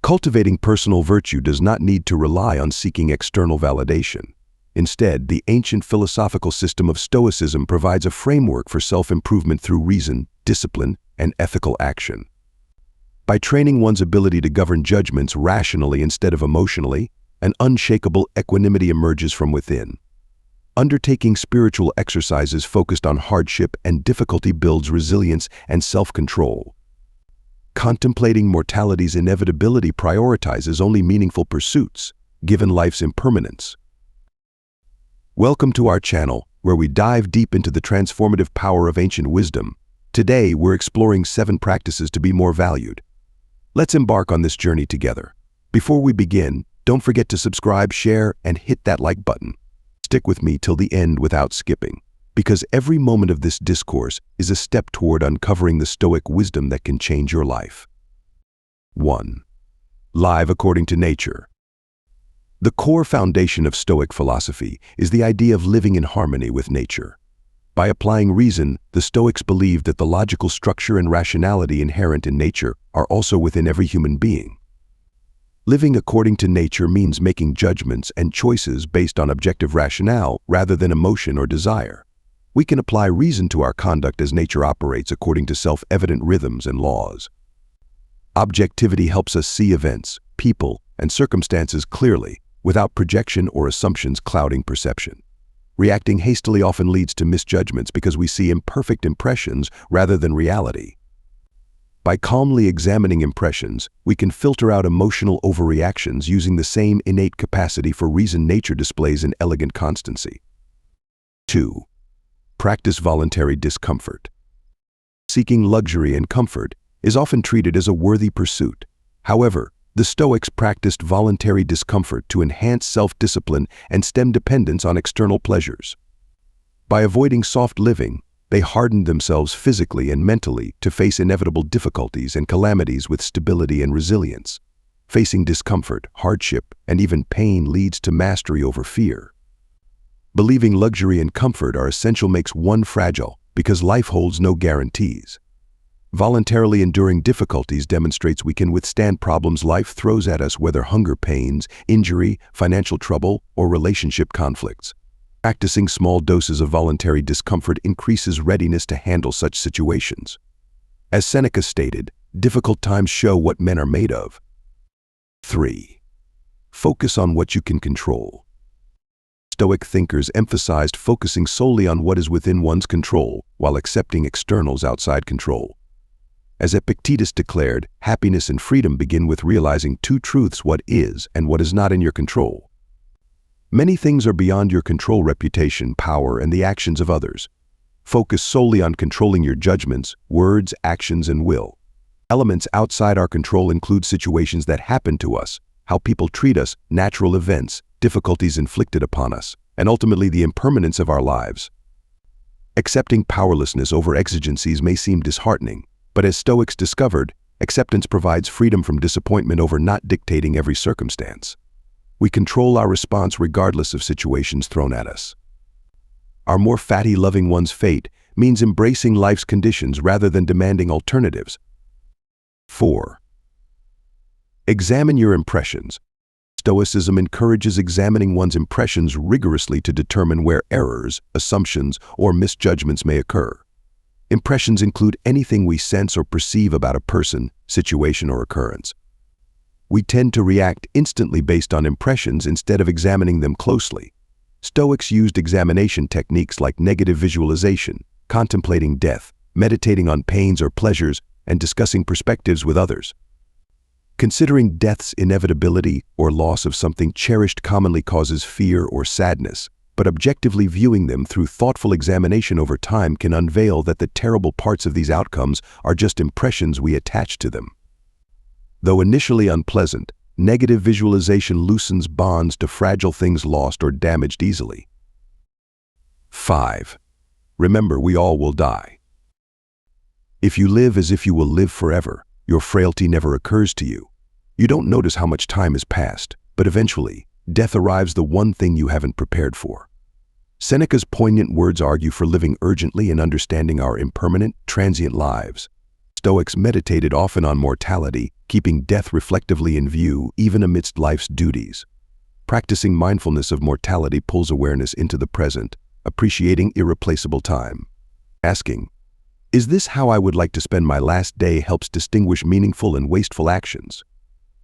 Cultivating personal virtue does not need to rely on seeking external validation. Instead, the ancient philosophical system of Stoicism provides a framework for self-improvement through reason, discipline, and ethical action. By training one's ability to govern judgments rationally instead of emotionally, an unshakable equanimity emerges from within. Undertaking spiritual exercises focused on hardship and difficulty builds resilience and self-control. Contemplating mortality's inevitability prioritizes only meaningful pursuits, given life's impermanence. Welcome to our channel, where we dive deep into the transformative power of ancient wisdom. Today, we're exploring 7 practices to be more valued. Let's embark on this journey together. Before we begin, don't forget to subscribe, share, and hit that like button. Stick with me till the end without skipping, because every moment of this discourse is a step toward uncovering the Stoic wisdom that can change your life. 1. Live according to nature. The core foundation of Stoic philosophy is the idea of living in harmony with nature. By applying reason, the Stoics believed that the logical structure and rationality inherent in nature are also within every human being. Living according to nature means making judgments and choices based on objective rationale rather than emotion or desire. We can apply reason to our conduct as nature operates according to self-evident rhythms and laws. Objectivity helps us see events, people, and circumstances clearly, without projection or assumptions clouding perception. Reacting hastily often leads to misjudgments because we see imperfect impressions rather than reality. By calmly examining impressions, we can filter out emotional overreactions using the same innate capacity for reason nature displays in elegant constancy. 2. Practice voluntary discomfort. Seeking luxury and comfort is often treated as a worthy pursuit. However, the Stoics practiced voluntary discomfort to enhance self-discipline and stem dependence on external pleasures. By avoiding soft living, they hardened themselves physically and mentally to face inevitable difficulties and calamities with stability and resilience. Facing discomfort, hardship, and even pain leads to mastery over fear. Believing luxury and comfort are essential makes one fragile, because life holds no guarantees. Voluntarily enduring difficulties demonstrates we can withstand problems life throws at us, whether hunger pains, injury, financial trouble, or relationship conflicts. Practicing small doses of voluntary discomfort increases readiness to handle such situations. As Seneca stated, difficult times show what men are made of. 3. Focus on what you can control. Stoic thinkers emphasized focusing solely on what is within one's control, while accepting externals outside control. As Epictetus declared, happiness and freedom begin with realizing 2 truths: what is and what is not in your control. Many things are beyond your control: reputation, power, and the actions of others. Focus solely on controlling your judgments, words, actions, and will. Elements outside our control include situations that happen to us, how people treat us, natural events, difficulties inflicted upon us, and ultimately the impermanence of our lives. Accepting powerlessness over exigencies may seem disheartening, but as Stoics discovered, acceptance provides freedom from disappointment over not dictating every circumstance. We control our response regardless of situations thrown at us. Our more fatty loving one's fate means embracing life's conditions rather than demanding alternatives. 4. Examine your impressions. Stoicism encourages examining one's impressions rigorously to determine where errors, assumptions, or misjudgments may occur. Impressions include anything we sense or perceive about a person, situation, or occurrence. We tend to react instantly based on impressions instead of examining them closely. Stoics used examination techniques like negative visualization, contemplating death, meditating on pains or pleasures, and discussing perspectives with others. Considering death's inevitability or loss of something cherished commonly causes fear or sadness, but objectively viewing them through thoughtful examination over time can unveil that the terrible parts of these outcomes are just impressions we attach to them. Though initially unpleasant, negative visualization loosens bonds to fragile things lost or damaged easily. 5. Remember, we all will die. If you live as if you will live forever, your frailty never occurs to you. You don't notice how much time has passed, but eventually, death arrives, the one thing you haven't prepared for. Seneca's poignant words argue for living urgently and understanding our impermanent, transient lives. Stoics meditated often on mortality, keeping death reflectively in view even amidst life's duties. Practicing mindfulness of mortality pulls awareness into the present, appreciating irreplaceable time. Asking, "Is this how I would like to spend my last day?" helps distinguish meaningful and wasteful actions.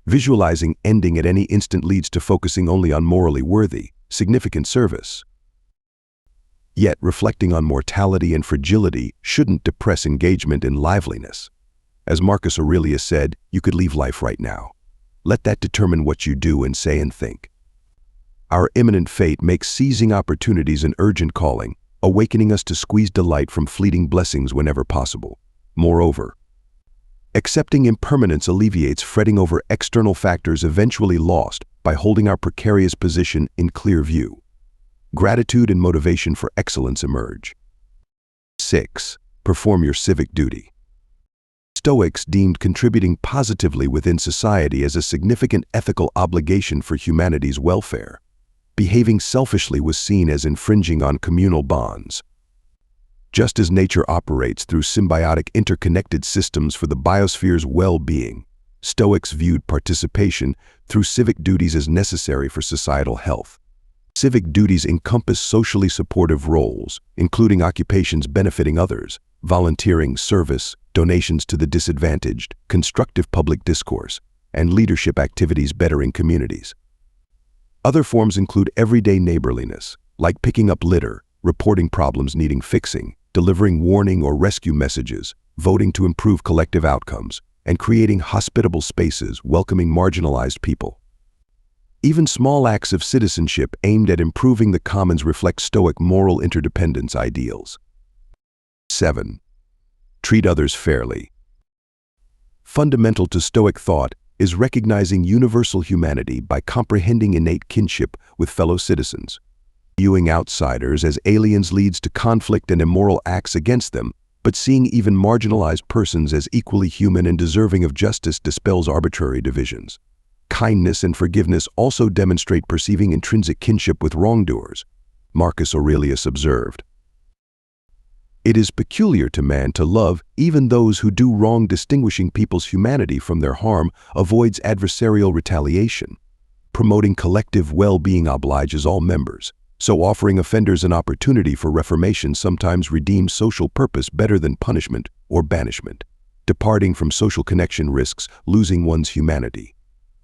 Visualizing ending at any instant leads to focusing only on morally worthy, significant service. Yet, reflecting on mortality and fragility shouldn't depress engagement in liveliness. As Marcus Aurelius said, "You could leave life right now. Let that determine what you do and say and think." Our imminent fate makes seizing opportunities an urgent calling, awakening us to squeeze delight from fleeting blessings whenever possible. Moreover, accepting impermanence alleviates fretting over external factors eventually lost by holding our precarious position in clear view. Gratitude and motivation for excellence emerge. 6. Perform your civic duty. Stoics deemed contributing positively within society as a significant ethical obligation for humanity's welfare. Behaving selfishly was seen as infringing on communal bonds. Just as nature operates through symbiotic interconnected systems for the biosphere's well-being, Stoics viewed participation through civic duties as necessary for societal health. Civic duties encompass socially supportive roles, including occupations benefiting others, volunteering, service, donations to the disadvantaged, constructive public discourse, and leadership activities bettering communities. Other forms include everyday neighborliness, like picking up litter, reporting problems needing fixing, delivering warning or rescue messages, voting to improve collective outcomes, and creating hospitable spaces welcoming marginalized people. Even small acts of citizenship aimed at improving the commons reflect Stoic moral interdependence ideals. 7. Treat others fairly. Fundamental to Stoic thought is recognizing universal humanity by comprehending innate kinship with fellow citizens. Viewing outsiders as aliens leads to conflict and immoral acts against them, but seeing even marginalized persons as equally human and deserving of justice dispels arbitrary divisions. Kindness and forgiveness also demonstrate perceiving intrinsic kinship with wrongdoers. Marcus Aurelius observed, "It is peculiar to man to love even those who do wrong. Distinguishing people's humanity from their harm avoids adversarial retaliation. Promoting collective well-being obliges all members, so offering offenders an opportunity for reformation sometimes redeems social purpose better than punishment or banishment. Departing from social connection risks losing one's humanity.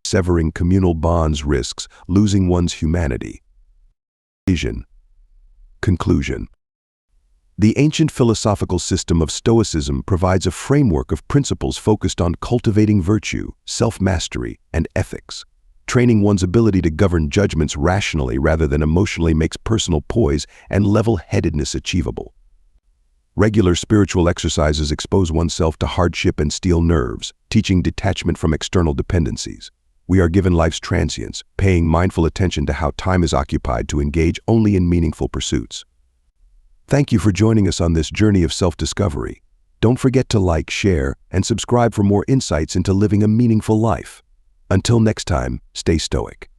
Severing communal bonds risks losing one's humanity." Conclusion. The ancient philosophical system of Stoicism provides a framework of principles focused on cultivating virtue, self-mastery, and ethics. Training one's ability to govern judgments rationally rather than emotionally makes personal poise and level-headedness achievable. Regular spiritual exercises expose oneself to hardship and steel nerves, teaching detachment from external dependencies. We are given life's transience, paying mindful attention to how time is occupied to engage only in meaningful pursuits. Thank you for joining us on this journey of self-discovery. Don't forget to like, share, and subscribe for more insights into living a meaningful life. Until next time, stay stoic.